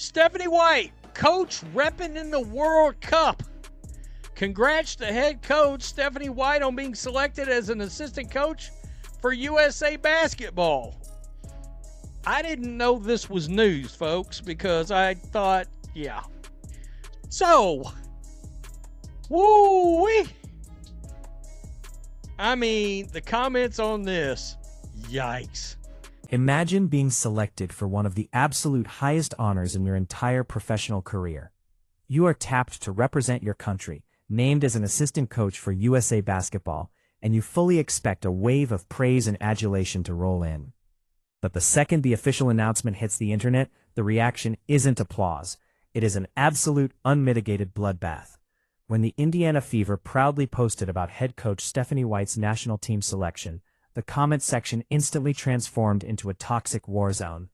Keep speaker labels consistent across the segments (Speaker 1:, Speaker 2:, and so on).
Speaker 1: Stephanie White, coach repping in the World Cup. Congrats to head coach Stephanie White on being selected as an assistant coach for USA Basketball. I didn't know this was news, folks, because I thought, yeah. So, woo-wee. I mean, the comments on this, yikes.
Speaker 2: Imagine being selected for one of the absolute highest honors in your entire professional career. You are tapped to represent your country, named as an assistant coach for USA Basketball, and you fully expect a wave of praise and adulation to roll in. But the second the official announcement hits the internet, the reaction isn't applause. It is an absolute, unmitigated bloodbath. When the Indiana Fever proudly posted about head coach Stephanie White's national team selection, the comment section instantly transformed into a toxic war zone.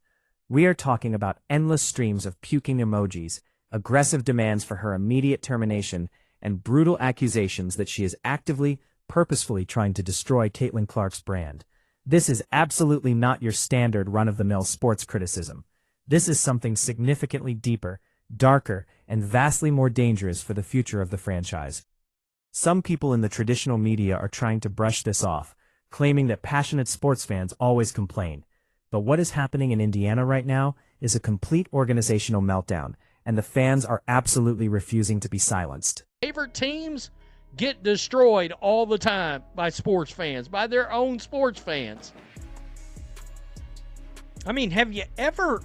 Speaker 2: We are talking about endless streams of puking emojis, aggressive demands for her immediate termination, and brutal accusations that she is actively, purposefully trying to destroy Caitlin Clark's brand. This is absolutely not your standard run-of-the-mill sports criticism. This is something significantly deeper, darker, and vastly more dangerous for the future of the franchise. Some people in the traditional media are trying to brush this off, claiming that passionate sports fans always complain. But what is happening in Indiana right now is a complete organizational meltdown, and the fans are absolutely refusing to be silenced.
Speaker 1: Favorite teams get destroyed all the time by sports fans, by their own sports fans. I mean, have you ever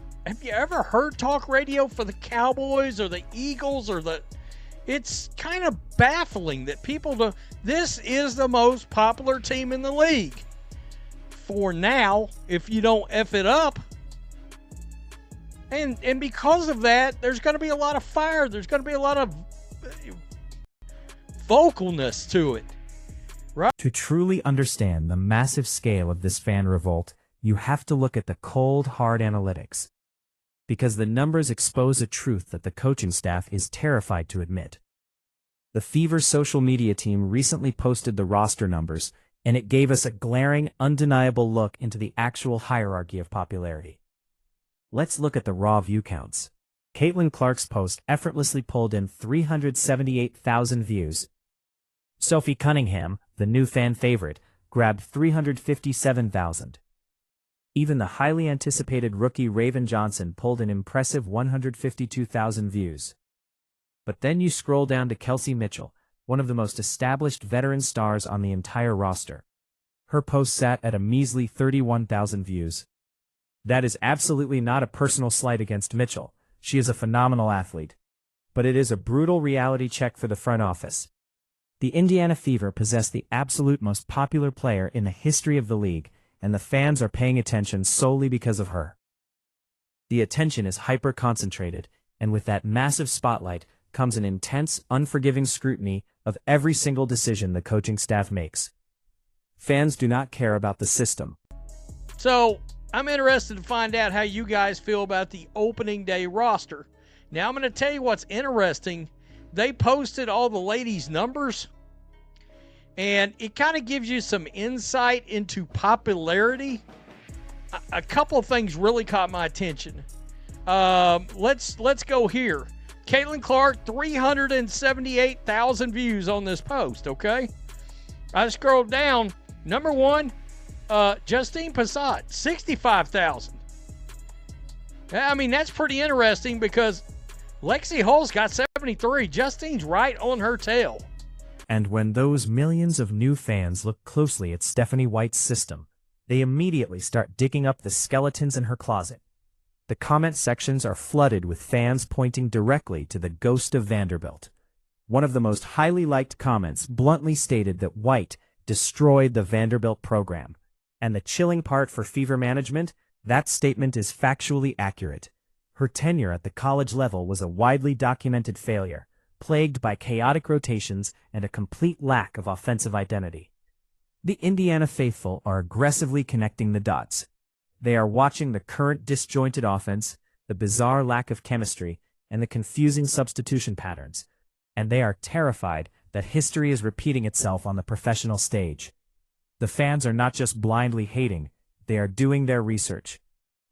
Speaker 1: heard talk radio for the Cowboys or the Eagles or the... It's kind of baffling that people do. This is the most popular team in the league. For now, if you don't F it up. And because of that, there's going to be a lot of fire. There's going to be a lot of vocalness to it. Right?
Speaker 2: To truly understand the massive scale of this fan revolt, you have to look at the cold, hard analytics. Because the numbers expose a truth that the coaching staff is terrified to admit. The Fever social media team recently posted the roster numbers, and it gave us a glaring, undeniable look into the actual hierarchy of popularity. Let's look at the raw view counts. Caitlin Clark's post effortlessly pulled in 378,000 views. Sophie Cunningham, the new fan favorite, grabbed 357,000. Even the highly anticipated rookie Raven Johnson pulled an impressive 152,000 views. But then you scroll down to Kelsey Mitchell, one of the most established veteran stars on the entire roster. Her post sat at a measly 31,000 views. That is absolutely not a personal slight against Mitchell. She is a phenomenal athlete. But it is a brutal reality check for the front office. The Indiana Fever possess the absolute most popular player in the history of the league, and the fans are paying attention solely because of her. The attention is hyper-concentrated, and with that massive spotlight comes an intense, unforgiving scrutiny of every single decision the coaching staff makes. Fans do not care about the system.
Speaker 1: So, I'm interested to find out how you guys feel about the opening day roster. Now, I'm going to tell you what's interesting. They posted all the ladies' numbers, and it kind of gives you some insight into popularity. A couple of things really caught my attention. Let's go here. Caitlin Clark, 378,000 views on this post, okay? I scrolled down. Number one, Justine Passat, 65,000. I mean, that's pretty interesting because Lexi Hull's got 73. Justine's right on her tail.
Speaker 2: And when those millions of new fans look closely at Stephanie White's system, they immediately start digging up the skeletons in her closet. The comment sections are flooded with fans pointing directly to the ghost of Vanderbilt. One of the most highly liked comments bluntly stated that White destroyed the Vanderbilt program. And the chilling part for Fever management, that statement is factually accurate. Her tenure at the college level was a widely documented failure, plagued by chaotic rotations and a complete lack of offensive identity. The Indiana faithful are aggressively connecting the dots. They are watching the current disjointed offense, the bizarre lack of chemistry, and the confusing substitution patterns, and they are terrified that history is repeating itself on the professional stage. The fans are not just blindly hating, they are doing their research.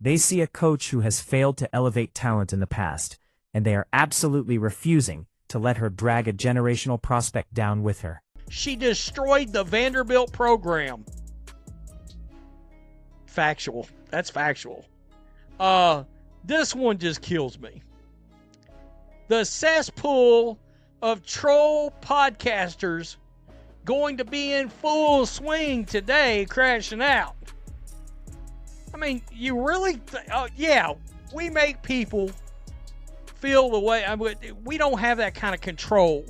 Speaker 2: They see a coach who has failed to elevate talent in the past, and they are absolutely refusing to let her drag a generational prospect down with her.
Speaker 1: She destroyed the Vanderbilt program. Factual. That's factual. This one just kills me. The cesspool of troll podcasters going to be in full swing today, crashing out. I mean, you really, yeah, we make people feel the way, we don't have that kind of control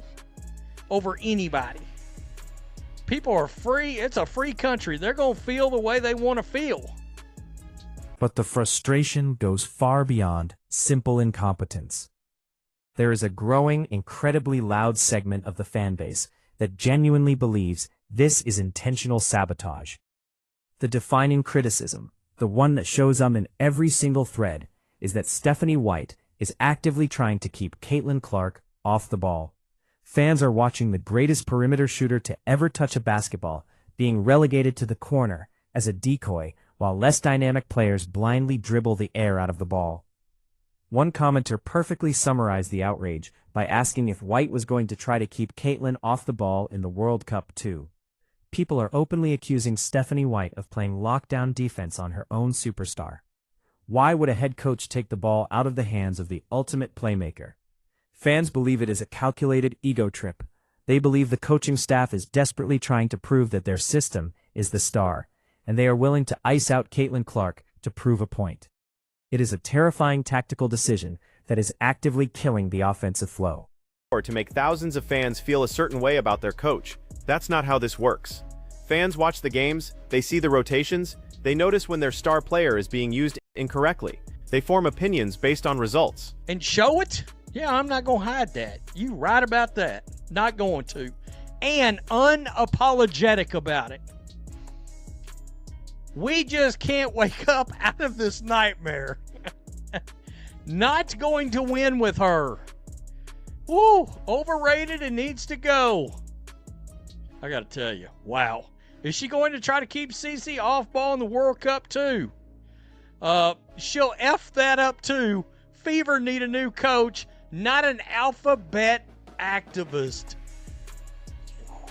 Speaker 1: over anybody. People are free. It's a free country. They're going to feel the way they want to feel.
Speaker 2: But the frustration goes far beyond simple incompetence. There is a growing, incredibly loud segment of the fan base that genuinely believes this is intentional sabotage. The defining criticism, the one that shows up in every single thread, is that Stephanie White is actively trying to keep Caitlin Clark off the ball. Fans are watching the greatest perimeter shooter to ever touch a basketball being relegated to the corner as a decoy, while less dynamic players blindly dribble the air out of the ball. One commenter perfectly summarized the outrage by asking if White was going to try to keep Caitlin off the ball in the World Cup too. People are openly accusing Stephanie White of playing lockdown defense on her own superstar. Why would a head coach take the ball out of the hands of the ultimate playmaker? Fans believe it is a calculated ego trip. They believe the coaching staff is desperately trying to prove that their system is the star, and they are willing to ice out Caitlin Clark to prove a point. It is a terrifying tactical decision that is actively killing the offensive flow.
Speaker 3: Or to make thousands of fans feel a certain way about their coach. That's not how this works. Fans watch the games, they see the rotations, they notice when their star player is being used incorrectly. They form opinions based on results.
Speaker 1: And show it? Yeah, I'm not going to hide that. You right about that. Not going to. And unapologetic about it. We just can't wake up out of this nightmare. Not going to win with her. Woo, overrated and needs to go. I got to tell you, wow. Is she going to try to keep Cece off ball in the World Cup too? She'll F that up too. Fever need a new coach, not an alphabet activist.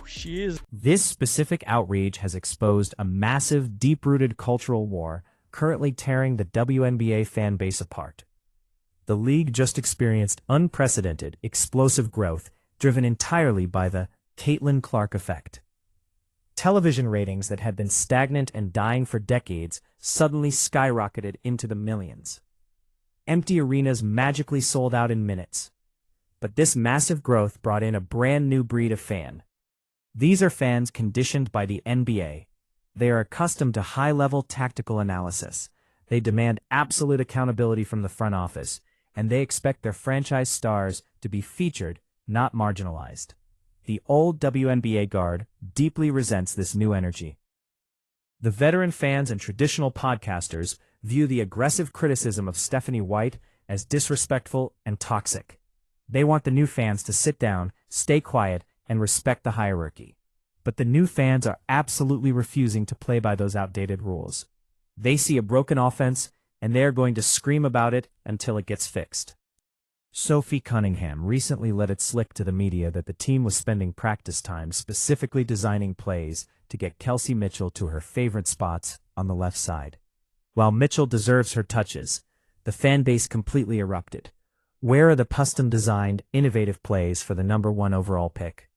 Speaker 1: She is.
Speaker 2: This specific outrage has exposed a massive, deep-rooted cultural war currently tearing the WNBA fan base apart. The league just experienced unprecedented, explosive growth driven entirely by the Caitlin Clark effect. Television ratings that had been stagnant and dying for decades suddenly skyrocketed into the millions. Empty arenas magically sold out in minutes. But this massive growth brought in a brand new breed of fan. These are fans conditioned by the NBA. They are accustomed to high-level tactical analysis. They demand absolute accountability from the front office, and they expect their franchise stars to be featured, not marginalized. The old WNBA guard deeply resents this new energy. The veteran fans and traditional podcasters view the aggressive criticism of Stephanie White as disrespectful and toxic. They want the new fans to sit down, stay quiet, and respect the hierarchy. But the new fans are absolutely refusing to play by those outdated rules. They see a broken offense, and they are going to scream about it until it gets fixed. Sophie Cunningham recently let it slip to the media that the team was spending practice time specifically designing plays to get Kelsey Mitchell to her favorite spots on the left side. While Mitchell deserves her touches, the fan base completely erupted. Where are the custom-designed, innovative plays for the #1 overall pick?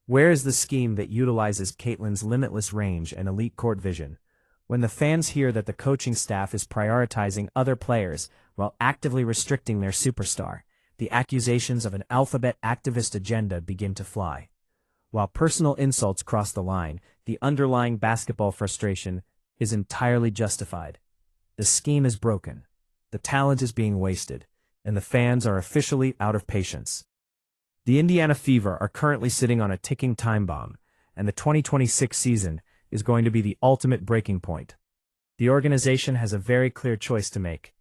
Speaker 2: Where is the scheme that utilizes Caitlin's limitless range and elite court vision? When the fans hear that the coaching staff is prioritizing other players while actively restricting their superstar, the accusations of an alphabet activist agenda begin to fly. While personal insults cross the line, the underlying basketball frustration is entirely justified. The scheme is broken, the talent is being wasted, and the fans are officially out of patience. The Indiana Fever are currently sitting on a ticking time bomb, and the 2026 season is going to be the ultimate breaking point. The organization has a very clear choice to make.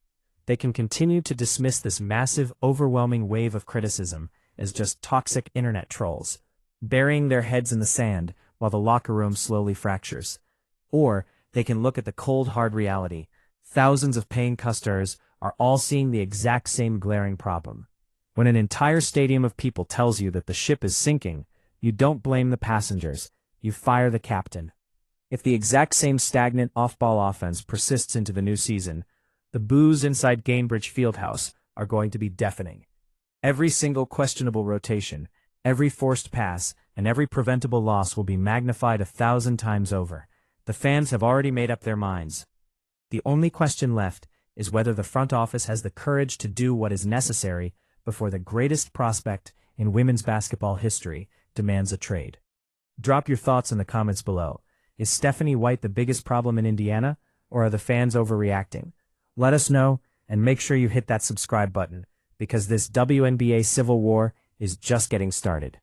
Speaker 2: They can continue to dismiss this massive, overwhelming wave of criticism as just toxic internet trolls, burying their heads in the sand while the locker room slowly fractures. Or they can look at the cold, hard reality. Thousands of paying customers are all seeing the exact same glaring problem. When an entire stadium of people tells you that the ship is sinking, you don't blame the passengers, you fire the captain. If the exact same stagnant off-ball offense persists into the new season, the boos inside Gainbridge Fieldhouse are going to be deafening. Every single questionable rotation, every forced pass, and every preventable loss will be magnified 1,000 times over. The fans have already made up their minds. The only question left is whether the front office has the courage to do what is necessary before the greatest prospect in women's basketball history demands a trade. Drop your thoughts in the comments below. Is Stephanie White the biggest problem in Indiana, or are the fans overreacting? Let us know, and make sure you hit that subscribe button, because this WNBA civil war is just getting started.